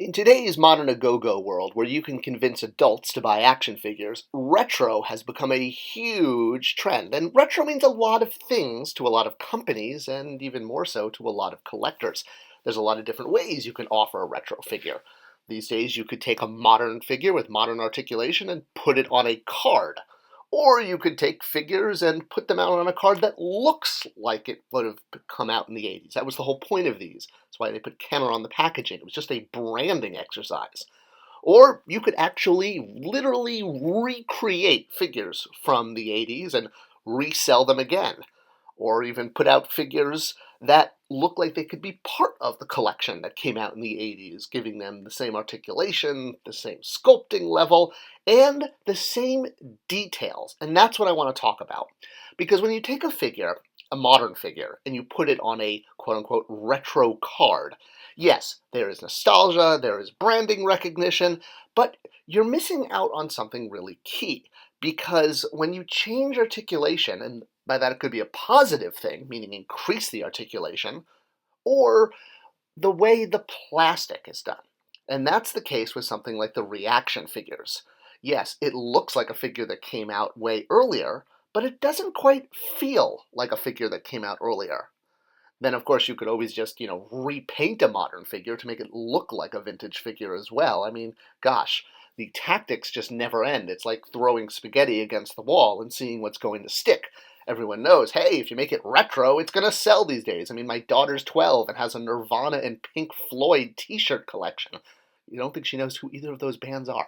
In today's modern a-go-go world, where you can convince adults to buy action figures, retro has become a huge trend. And retro means a lot of things to a lot of companies, and even more so to a lot of collectors. There's a lot of different ways you can offer a retro figure. These days, you could take a modern figure with modern articulation and put it on a card. Or you could take figures and put them out on a card that looks like it would have come out in the 80s. That was the whole point of these. That's why they put Kenner on the packaging. It was just a branding exercise. Or you could actually literally recreate figures from the 80s and resell them again. Or even put out figures that look like they could be part of the collection that came out in the 80s, giving them the same articulation, the same sculpting level, and the same details. And that's what I want to talk about. Because when you take a figure, a modern figure, and you put it on a quote-unquote retro card, yes, there is nostalgia, there is branding recognition, but you're missing out on something really key. Because when you change articulation, and by that it could be a positive thing, meaning increase the articulation, or the way the plastic is done. And that's the case with something like the reaction figures. Yes, it looks like a figure that came out way earlier, but it doesn't quite feel like a figure that came out earlier. Then, of course, you could always just, repaint a modern figure to make it look like a vintage figure as well. I mean, gosh, the tactics just never end. It's like throwing spaghetti against the wall and seeing what's going to stick. Everyone knows, hey, if you make it retro, it's going to sell these days. I mean, my daughter's 12 and has a Nirvana and Pink Floyd t-shirt collection. You don't think she knows who either of those bands are.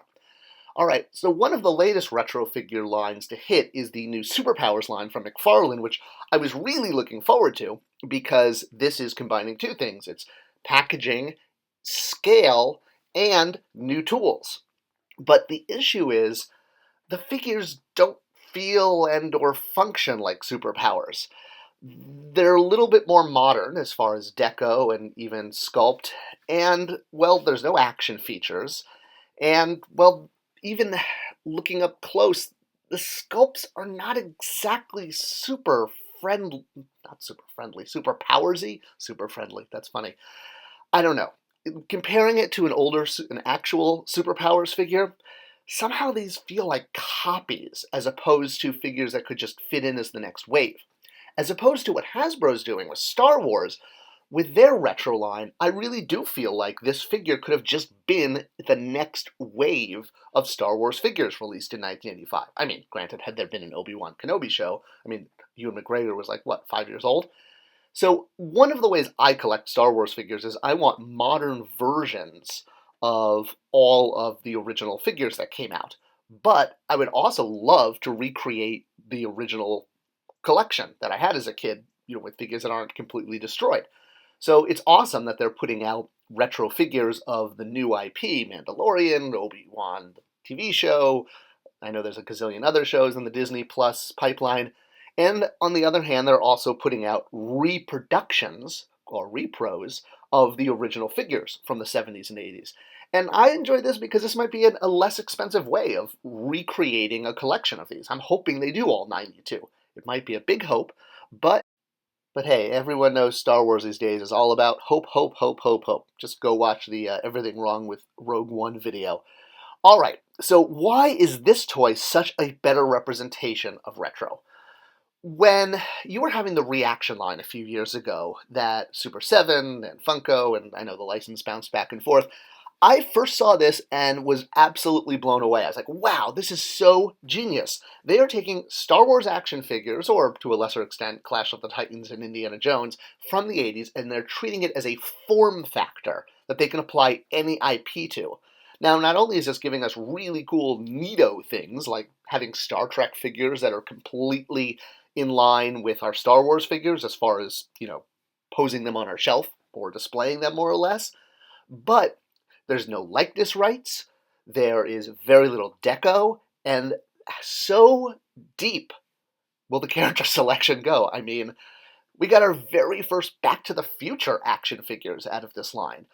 All right, so one of the latest retro figure lines to hit is the new Superpowers line from McFarlane, which I was really looking forward to because this is combining two things. It's packaging, scale, and new tools. But the issue is the figures don't feel and or function like Superpowers. They're a little bit more modern as far as deco and even sculpt, and, well, there's no action features, and, well, even looking up close, the sculpts are not exactly super friendly, not super friendly, super powersy, super friendly, that's funny. I don't know. Comparing it to an actual Superpowers figure, somehow these feel like copies as opposed to figures that could just fit in as the next wave. As opposed to what Hasbro's doing with Star Wars, with their retro line, I really do feel like this figure could have just been the next wave of Star Wars figures released in 1985. I mean, granted, had there been an Obi-Wan Kenobi show, I mean, Ewan McGregor was like, 5 years old? So one of the ways I collect Star Wars figures is I want modern versions of all of the original figures that came out. But I would also love to recreate the original collection that I had as a kid, with figures that aren't completely destroyed. So it's awesome that they're putting out retro figures of the new IP, Mandalorian, Obi-Wan TV show. I know there's a gazillion other shows in the Disney Plus pipeline. And on the other hand, they're also putting out reproductions or repros of the original figures from the 70s and 80s. And I enjoy this because this might be a less expensive way of recreating a collection of these. I'm hoping they do all 92. It might be a big hope, but hey, everyone knows Star Wars these days is all about hope, hope, hope, hope, hope. Just go watch the Everything Wrong with Rogue One video. All right, so why is this toy such a better representation of retro? When you were having the reaction line a few years ago that Super 7 and Funko, and I know the license bounced back and forth, I first saw this and was absolutely blown away. I was like, wow, this is so genius. They are taking Star Wars action figures, or to a lesser extent, Clash of the Titans and Indiana Jones, from the 80s, and they're treating it as a form factor that they can apply any IP to. Now, not only is this giving us really cool, neato things, like having Star Trek figures that are completely in line with our Star Wars figures as far as, posing them on our shelf or displaying them more or less, but there's no likeness rights, there is very little deco, and so deep will the character selection go. I mean, we got our very first Back to the Future action figures out of this line.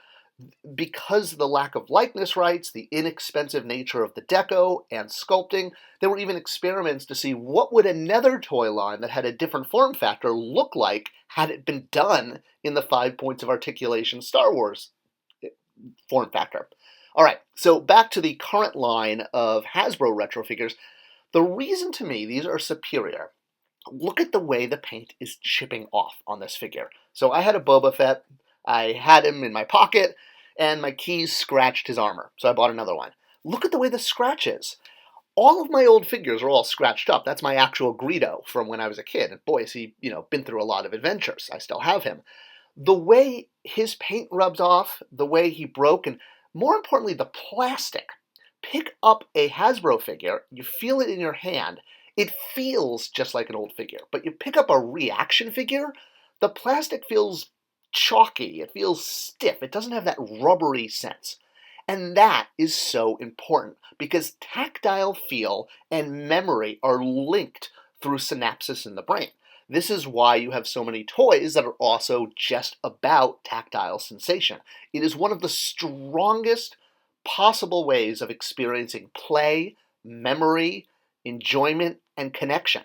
Because of the lack of likeness rights, the inexpensive nature of the deco and sculpting, there were even experiments to see what would another toy line that had a different form factor look like had it been done in the 5 points of articulation Star Wars form factor. All right, so back to the current line of Hasbro retro figures. The reason to me these are superior, look at the way the paint is chipping off on this figure. So I had a Boba Fett, I had him in my pocket, and my keys scratched his armor, so I bought another one. Look at the way the scratch is. All of my old figures are all scratched up. That's my actual Greedo from when I was a kid. And boy, has he, been through a lot of adventures. I still have him. The way his paint rubs off, the way he broke, and more importantly, the plastic. Pick up a Hasbro figure, you feel it in your hand. It feels just like an old figure. But you pick up a reaction figure, the plastic feels chalky. It feels stiff. It doesn't have that rubbery sense. And that is so important because tactile feel and memory are linked through synapses in the brain. This is why you have so many toys that are also just about tactile sensation. It is one of the strongest possible ways of experiencing play, memory, enjoyment, and connection.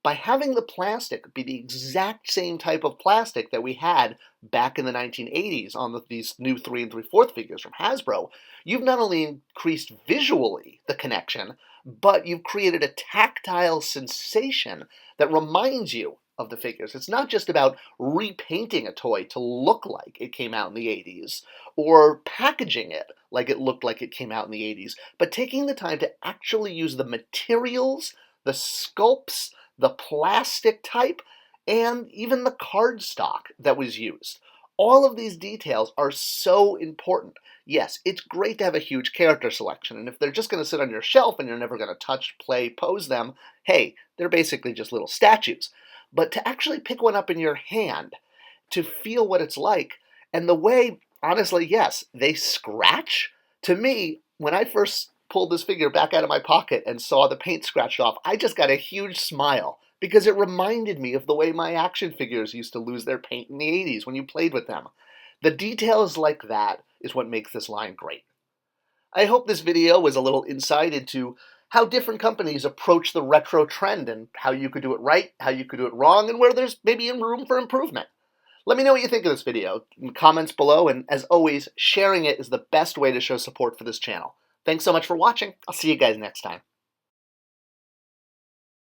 By having the plastic be the exact same type of plastic that we had back in the 1980s on these new 3 3/4 figures from Hasbro, you've not only increased visually the connection, but you've created a tactile sensation that reminds you of the figures. It's not just about repainting a toy to look like it came out in the 80s or packaging it like it looked like it came out in the 80s, but taking the time to actually use the materials, the sculpts, the plastic type, and even the cardstock that was used. All of these details are so important. Yes, it's great to have a huge character selection, and if they're just going to sit on your shelf and you're never going to touch, play, pose them, hey, they're basically just little statues. But to actually pick one up in your hand, to feel what it's like, and the way, honestly, yes, they scratch. To me, when I first pulled this figure back out of my pocket and saw the paint scratched off, I just got a huge smile because it reminded me of the way my action figures used to lose their paint in the 80s when you played with them. The details like that is what makes this line great. I hope this video was a little insight into how different companies approach the retro trend and how you could do it right, how you could do it wrong, and where there's maybe room for improvement. Let me know what you think of this video in the comments below, and as always, sharing it is the best way to show support for this channel. Thanks so much for watching. I'll see you guys next time.